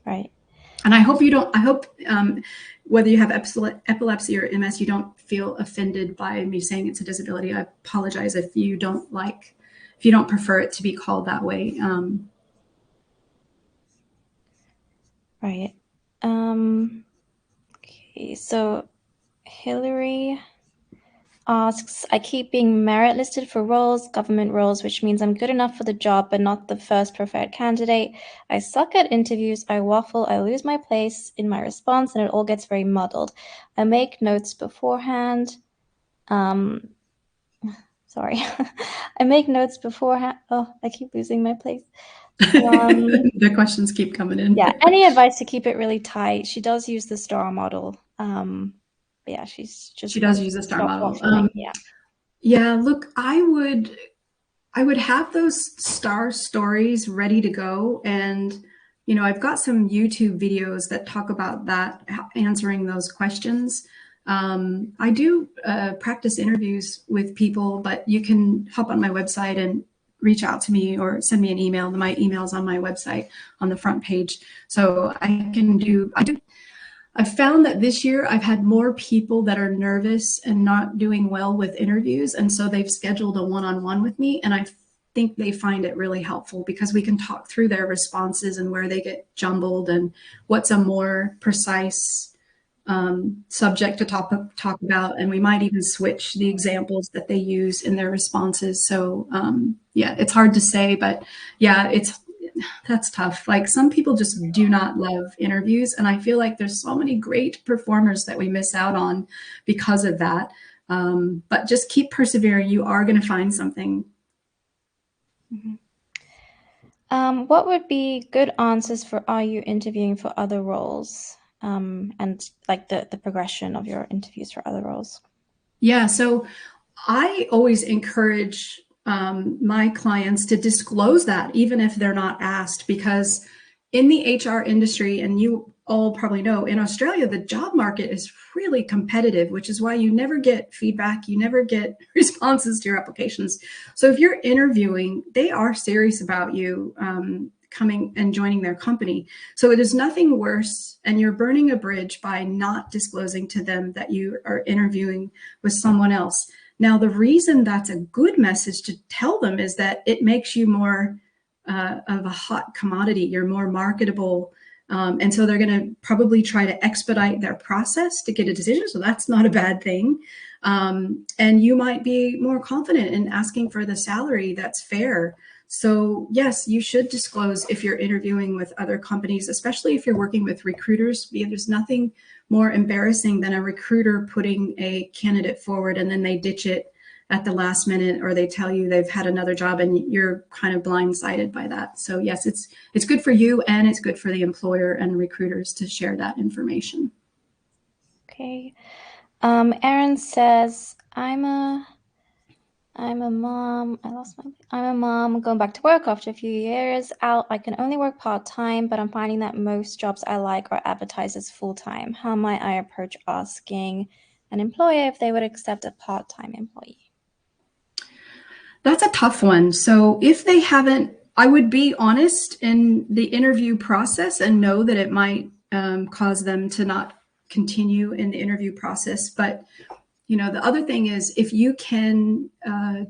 Right. And I hope whether you have epilepsy or MS, you don't feel offended by me saying it's a disability. I apologize if you don't prefer it to be called that way. Right. Okay, so Hillary asks, I keep being merit listed for roles, government roles, which means I'm good enough for the job, but not the first preferred candidate. I suck at interviews, I waffle, I lose my place in my response, and it all gets very muddled. I make notes beforehand. Sorry. I make notes beforehand. Oh, I keep losing my place. The questions keep coming in. Yeah, any advice to keep it really tight? She does use the STAR model. But yeah, she does use a STAR model. Yeah. Yeah, look, I would have those STAR stories ready to go. And, I've got some YouTube videos that talk about that, answering those questions. I do practice interviews with people, but you can hop on my website and reach out to me or send me an email. My email's on my website on the front page. So I've found that this year I've had more people that are nervous and not doing well with interviews. And so they've scheduled a one-on-one with me. And I think they find it really helpful, because we can talk through their responses and where they get jumbled and what's a more precise subject to talk about, and we might even switch the examples that they use in their responses. So yeah, it's hard to say, but yeah, that's tough. Like, some people just do not love interviews, and I feel like there's so many great performers that we miss out on because of that. But just keep persevering. You are going to find something. Mm-hmm. What would be good answers for are you interviewing for other roles? And like the progression of your interviews for other roles. Yeah, so I always encourage my clients to disclose that, even if they're not asked, because in the HR industry, and you all probably know, in Australia, the job market is really competitive, which is why you never get feedback, you never get responses to your applications. So if you're interviewing, they are serious about you coming and joining their company. So it is nothing worse, and you're burning a bridge by not disclosing to them that you are interviewing with someone else. Now, the reason that's a good message to tell them is that it makes you more of a hot commodity. You're more marketable. And so they're going to probably try to expedite their process to get a decision. So that's not a bad thing. And you might be more confident in asking for the salary that's fair. So yes, you should disclose if you're interviewing with other companies, especially if you're working with recruiters, because there's nothing more embarrassing than a recruiter putting a candidate forward and then they ditch it at the last minute, or they tell you they've had another job and you're kind of blindsided by that. So yes, it's good for you, and it's good for the employer and recruiters to share that information. Okay. Erin says, I'm a mom. I'm a mom going back to work after a few years out. I can only work part-time, but I'm finding that most jobs I like are advertised as full-time. How might I approach asking an employer if they would accept a part-time employee? That's a tough one. So if they haven't, I would be honest in the interview process and know that it might cause them to not continue in the interview process. But the other thing is, if you can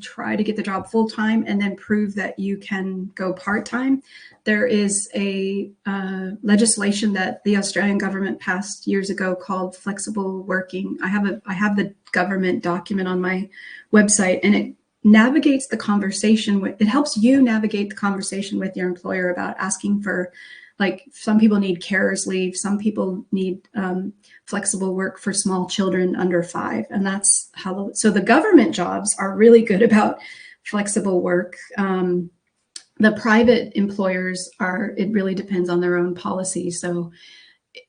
try to get the job full time and then prove that you can go part time, there is a legislation that the Australian government passed years ago called flexible working. I have the government document on my website, and it navigates the conversation it helps you navigate the conversation with your employer about asking for, like, some people need carers leave, some people need flexible work for small children under 5, and that's how. So the government jobs are really good about flexible work. The private employers it really depends on their own policy. So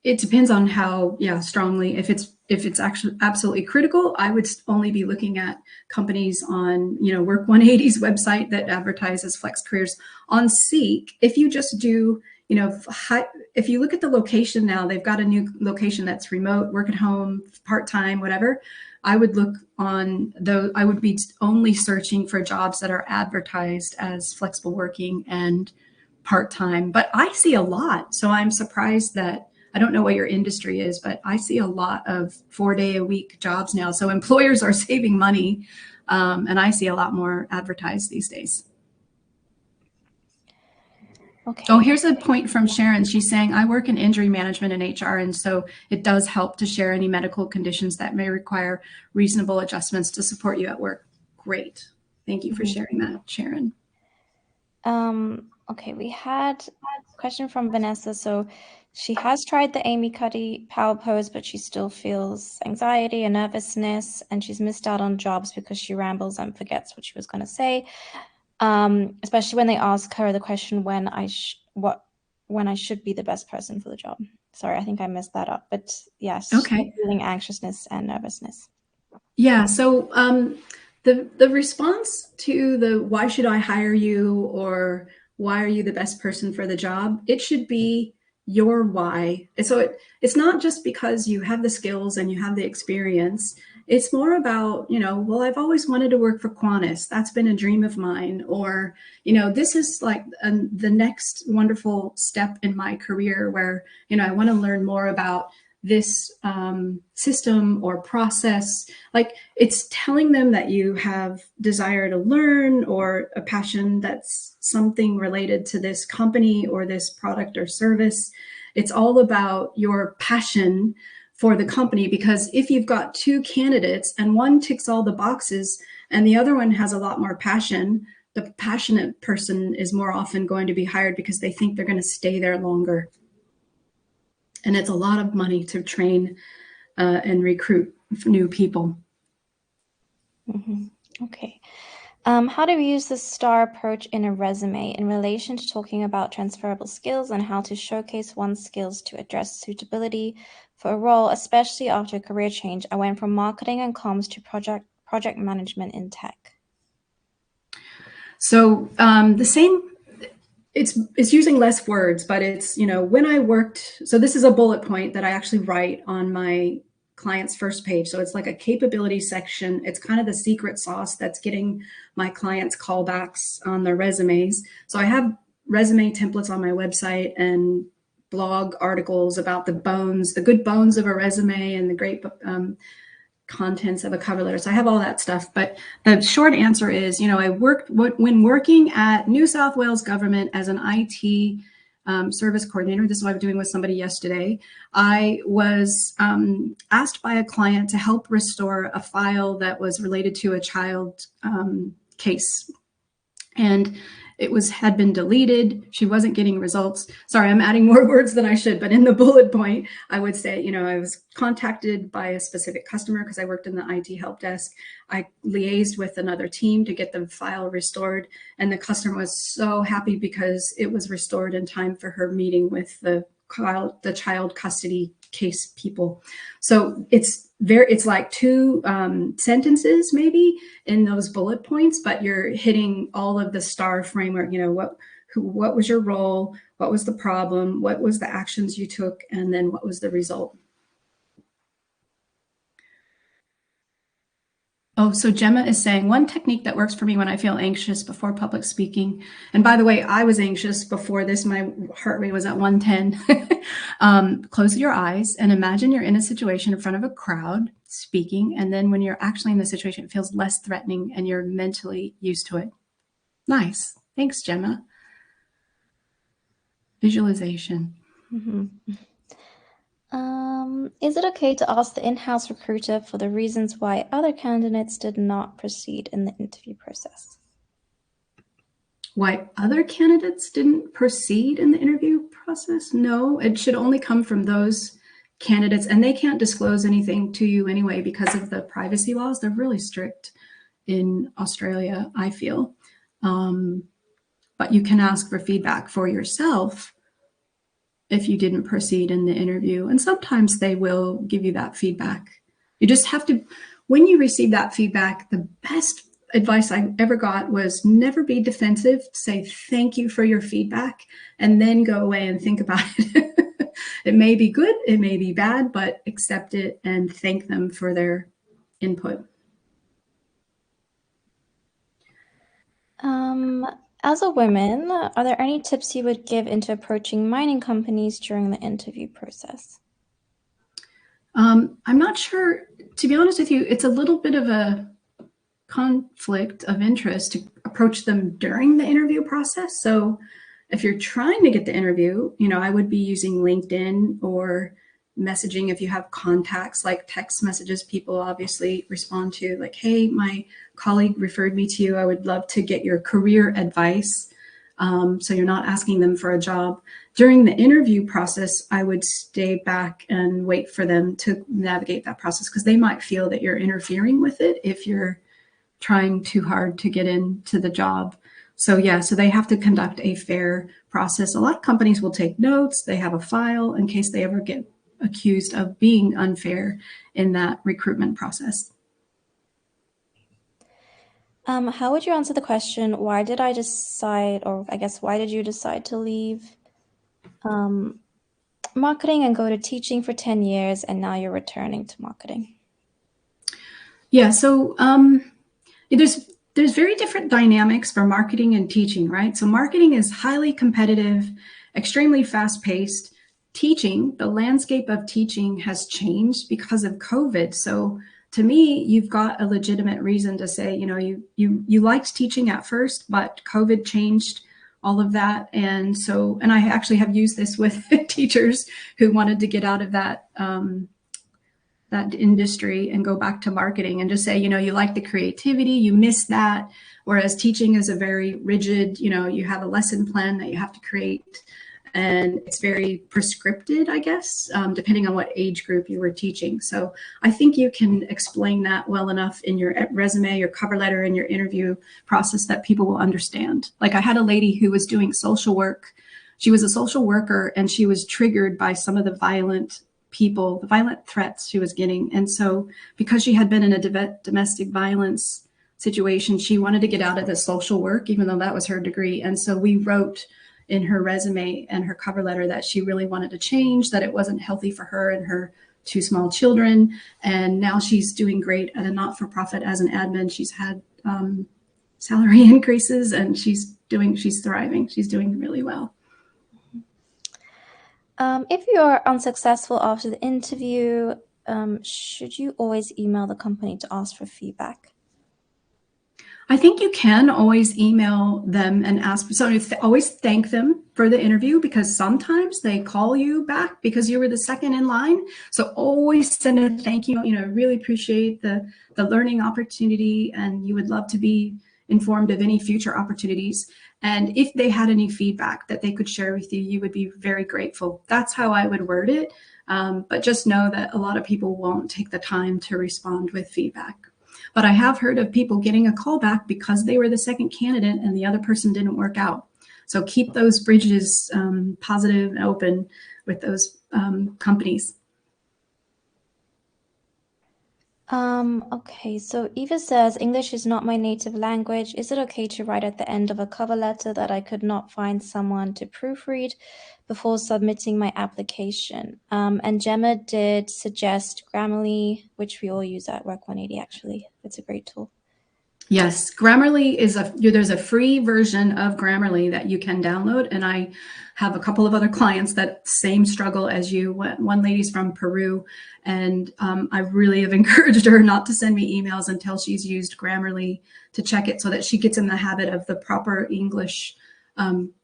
it depends on how strongly. If it's actually absolutely critical, I would only be looking at companies on WORK180's website that advertises flex careers. On Seek, if you just do if you look at the location now, they've got a new location that's remote, work at home, part-time, whatever. I would look on I would be only searching for jobs that are advertised as flexible working and part-time. But I see a lot, so I'm surprised that, I don't know what your industry is, but I see a lot of 4-day-a-week jobs now. So employers are saving money, and I see a lot more advertised these days. Okay. Oh, here's a point from Sharon. She's saying, I work in injury management and HR, and so it does help to share any medical conditions that may require reasonable adjustments to support you at work. Great. Thank you for sharing that, Sharon. Okay, we had a question from Vanessa. So she has tried the Amy Cuddy power pose, but she still feels anxiety and nervousness, and she's missed out on jobs because she rambles and forgets what she was going to say. Especially when they ask her the question when I should be the best person for the job. Sorry, I think I messed that up. But yes, okay. Feeling anxiousness and nervousness. Yeah. So the response to the why should I hire you, or why are you the best person for the job, it should be your why. And so it's not just because you have the skills and you have the experience. It's more about, well, I've always wanted to work for Qantas. That's been a dream of mine. Or, this is like the next wonderful step in my career where, I want to learn more about this system or process. Like, it's telling them that you have desire to learn, or a passion that's something related to this company or this product or service. It's all about your passion for the company, because if you've got two candidates and one ticks all the boxes and the other one has a lot more passion, the passionate person is more often going to be hired because they think they're going to stay there longer. And it's a lot of money to train and recruit new people. Okay. How do we use the STAR approach in a resume in relation to talking about transferable skills and how to showcase one's skills to address suitability for a role, especially after a career change? I went from marketing and comms to project management in tech. So the same, it's using less words, but it's, when I worked, so this is a bullet point that I actually write on my client's first page. So it's like a capability section. It's kind of the secret sauce that's getting my clients callbacks on their resumes. So I have resume templates on my website and blog articles about the good bones of a resume and the great contents of a cover letter. So I have all that stuff. But the short answer is, when working at New South Wales government as an IT service coordinator, this is what I'm doing with somebody yesterday. I was asked by a client to help restore a file that was related to a child case. And it had been deleted. She wasn't getting results. Sorry, I'm adding more words than I should, but in the bullet point, I would say, I was contacted by a specific customer because I worked in the IT help desk. I liaised with another team to get the file restored, and the customer was so happy because it was restored in time for her meeting with the child custody case people. So it's like two sentences maybe in those bullet points, but you're hitting all of the STAR framework. What was your role? What was the problem? What was the actions you took? And then what was the result? Oh, so Gemma is saying one technique that works for me when I feel anxious before public speaking. And by the way, I was anxious before this. My heart rate was at 110. Close your eyes and imagine you're in a situation in front of a crowd speaking. And then when you're actually in the situation, it feels less threatening and you're mentally used to it. Nice. Thanks, Gemma. Visualization. Is it okay to ask the in-house recruiter for the reasons why other candidates did not proceed in the interview process? Why other candidates didn't proceed in the interview process? No, it should only come from those candidates, and they can't disclose anything to you anyway because of the privacy laws. They're really strict in Australia, I feel. But you can ask for feedback for yourself if you didn't proceed in the interview. And sometimes they will give you that feedback. You just have to, when you receive that feedback, the best advice I ever got was never be defensive. Say thank you for your feedback and then go away and think about it. It may be good, it may be bad, but accept it and thank them for their input. As a woman, are there any tips you would give into approaching mining companies during the interview process? I'm not sure, to be honest with you, it's a little bit of a conflict of interest to approach them during the interview process. So if you're trying to get the interview, I would be using LinkedIn or messaging if you have contacts, like text messages. People obviously respond to, like, hey, my colleague referred me to you. I would love to get your career advice. So you're not asking them for a job. During the interview process, I would stay back and wait for them to navigate that process because they might feel that you're interfering with it if you're trying too hard to get into the job. So yeah, so they have to conduct a fair process. A lot of companies will take notes. They have a file in case they ever get accused of being unfair in that recruitment process. How would you answer the question, why did I decide, or I guess, why did you decide to leave marketing and go to teaching for 10 years and now you're returning to marketing? Yeah, so there's very different dynamics for marketing and teaching, right? So marketing is highly competitive, extremely fast-paced. Teaching, the landscape of teaching has changed because of COVID. So to me, you've got a legitimate reason to say, you liked teaching at first, but COVID changed all of that. And I actually have used this with teachers who wanted to get out of that that industry and go back to marketing and just say, you know, you like the creativity, you miss that. Whereas teaching is a very rigid, you know, you have a lesson plan that you have to create, and it's very prescripted, I guess, depending on what age group you were teaching. So I think you can explain that well enough in your resume, your cover letter, and your interview process that people will understand. Like I had a lady who was doing social work. She was a social worker, and she was triggered by some of the violent people, the violent threats she was getting. And so because she had been in a domestic violence situation, she wanted to get out of the social work, even though that was her degree. And so we wrote in her resume and her cover letter that she really wanted to change, that it wasn't healthy for her and her two small children. And now she's doing great at a not-for-profit as an admin. She's had salary increases, and she's thriving. She's doing really well. If you are unsuccessful after the interview, should you always email the company to ask for feedback? I think you can always email them and ask. So always thank them for the interview, because sometimes they call you back because you were the second in line. So always send a thank you. You know, really appreciate the learning opportunity, and you would love to be informed of any future opportunities. And if they had any feedback that they could share with you, you would be very grateful. That's how I would word it. But just know that a lot of people won't take the time to respond with feedback. But I have heard of people getting a call back because they were the second candidate and the other person didn't work out. So keep those bridges positive and open with those companies. Okay, so Eva says, English is not my native language. Is it okay to write at the end of a cover letter that I could not find someone to proofread before submitting my application? And Gemma did suggest Grammarly, which we all use at WORK180, actually. It's a great tool. Yes, Grammarly is there's a free version of Grammarly that you can download, and I have a couple of other clients that same struggle as you. One lady's from Peru, and I really have encouraged her not to send me emails until she's used Grammarly to check it, so that she gets in the habit of the proper English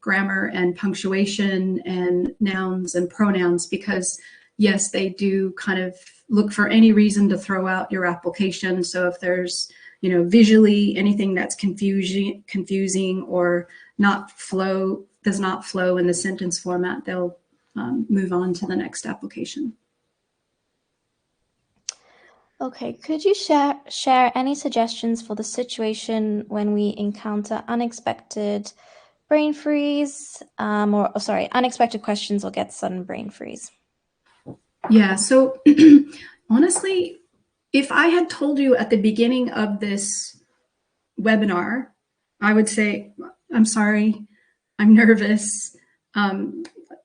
grammar and punctuation and nouns and pronouns, because yes, they do kind of look for any reason to throw out your application. So if there's, you know, visually anything that's confusing or does not flow in the sentence format, they'll move on to the next application. Okay, could you share any suggestions for the situation when we encounter unexpected brain freeze, unexpected questions or get sudden brain freeze? Yeah, so honestly, if I had told you at the beginning of this webinar, I would say, I'm sorry, I'm nervous.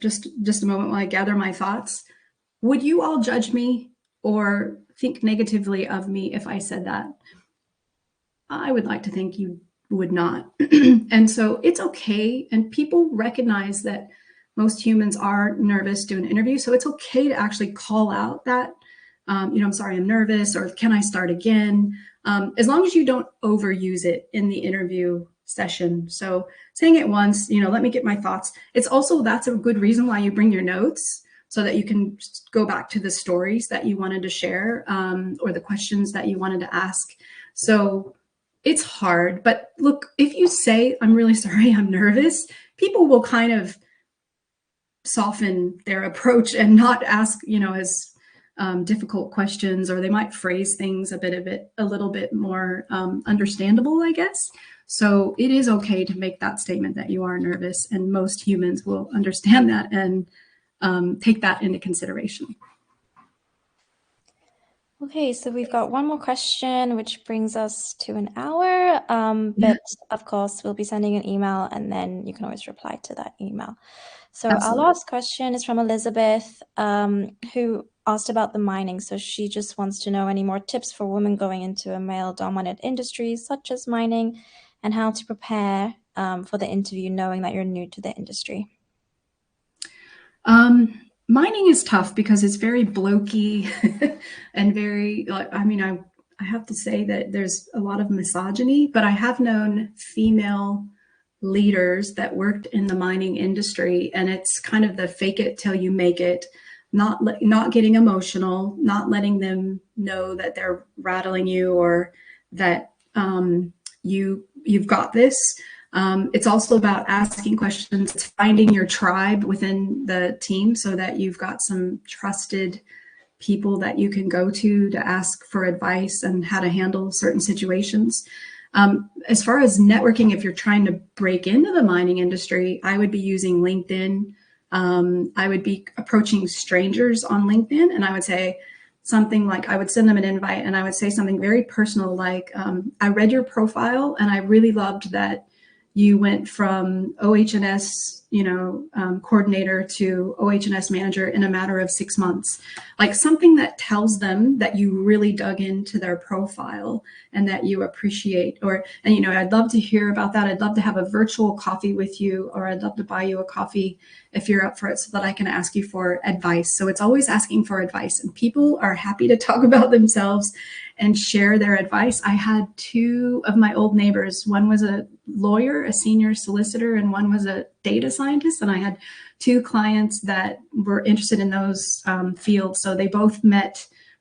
Just a moment while I gather my thoughts. Would you all judge me or think negatively of me if I said that? I would like to think you would not. And so it's okay. And people recognize that most humans are nervous doing an interview. So it's okay to actually call out that, I'm sorry, I'm nervous, or can I start again? As long as you don't overuse it in the interview session. So saying it once, let me get my thoughts. That's a good reason why you bring your notes, so that you can go back to the stories that you wanted to share, or the questions that you wanted to ask. So it's hard, but look, if you say, I'm really sorry, I'm nervous, people will kind of soften their approach and not ask, as difficult questions, or they might phrase things a little bit more understandable, I guess. So it is okay to make that statement that you are nervous, and most humans will understand that and take that into consideration. Okay, so we've got one more question, which brings us to an hour. But of course, we'll be sending an email, and then you can always reply to that email. So Absolutely. Our last question is from Elizabeth, who asked about the mining. So she just wants to know any more tips for women going into a male-dominated industry, such as mining, and how to prepare for the interview, knowing that you're new to the industry. Mining is tough because it's very blokey and very, I have to say that there's a lot of misogyny, but I have known female leaders that worked in the mining industry, and it's kind of the fake it till you make it. not getting emotional, not letting them know that they're rattling you or that you've got this. It's also about asking questions. It's finding your tribe within the team so that you've got some trusted people that you can go to ask for advice and how to handle certain situations. As far as networking, if you're trying to break into the mining industry, I would be using LinkedIn. I would be approaching strangers on LinkedIn, and I would say something like, I would send them an invite and I would say something very personal like, I read your profile and I really loved that you went from OH&S, coordinator to OH&S manager in a matter of 6 months. Like something that tells them that you really dug into their profile and that you appreciate, I'd love to hear about that. I'd love to have a virtual coffee with you, or I'd love to buy you a coffee if you're up for it so that I can ask you for advice. So it's always asking for advice, and people are happy to talk about themselves and share their advice. I had two of my old neighbors. One was a lawyer, a senior solicitor, and one was a data scientist. And I had two clients that were interested in those fields. So they both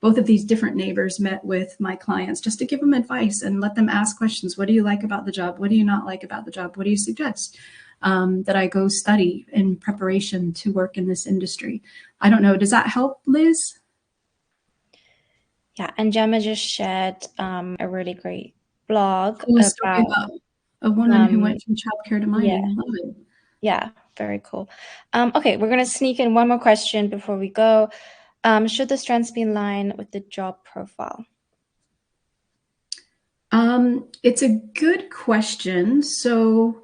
of these different neighbors met with my clients just to give them advice and let them ask questions. What do you like about the job? What do you not like about the job? What do you suggest that I go study in preparation to work in this industry? I don't know. Does that help, Liz? Yeah, and Gemma just shared a really great blog Cool story about a woman who went from childcare to mining. Yeah. I love it. Yeah, very cool. Okay, we're going to sneak in one more question before we go. Should the strengths be in line with the job profile? It's a good question. So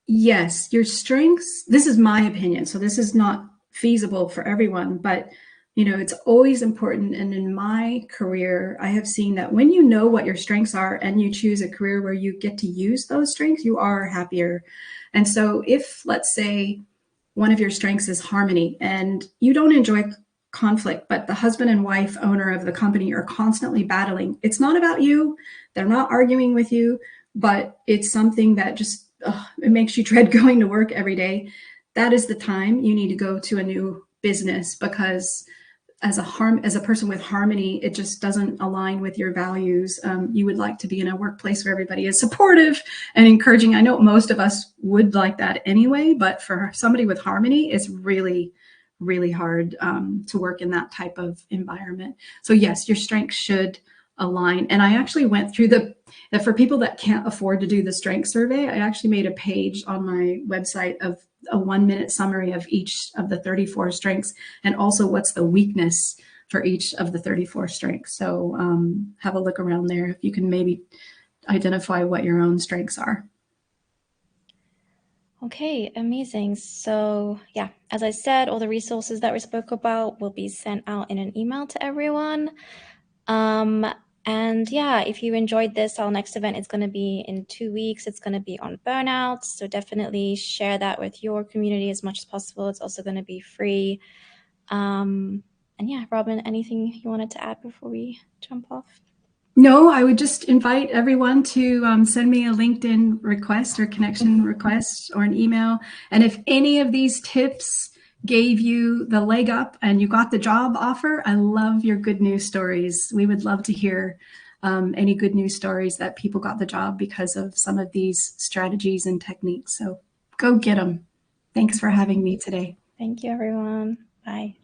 yes, your strengths, this is my opinion, so this is not feasible for everyone, but it's always important. And in my career, I have seen that when you know what your strengths are and you choose a career where you get to use those strengths, you are happier. And so if, let's say, one of your strengths is harmony and you don't enjoy conflict, but the husband and wife owner of the company are constantly battling, it's not about you. They're not arguing with you, but it's something that just it makes you dread going to work every day. That is the time you need to go to a new business, because as a person with harmony, it just doesn't align with your values. You would like to be in a workplace where everybody is supportive and encouraging. I know most of us would like that anyway, but for somebody with harmony, it's really, really hard to work in that type of environment. So yes, your strengths should align. And I actually went through for people that can't afford to do the strength survey, I actually made a page on my website of a 1-minute summary of each of the 34 strengths, and also what's the weakness for each of the 34 strengths. So have a look around there if you can maybe identify what your own strengths are. Okay, amazing. So yeah, as I said, all the resources that we spoke about will be sent out in an email to everyone. And yeah, if you enjoyed this, our next event is going to be in 2 weeks. It's going to be on burnout. So definitely share that with your community as much as possible. It's also going to be free. And yeah, Robin, anything you wanted to add before we jump off? No, I would just invite everyone to send me a LinkedIn request or connection request or an email. And if any of these tips gave you the leg up and you got the job offer, I love your good news stories. We would love to hear any good news stories that people got the job because of some of these strategies and techniques. So go get them. Thanks for having me today. Thank you, everyone. Bye.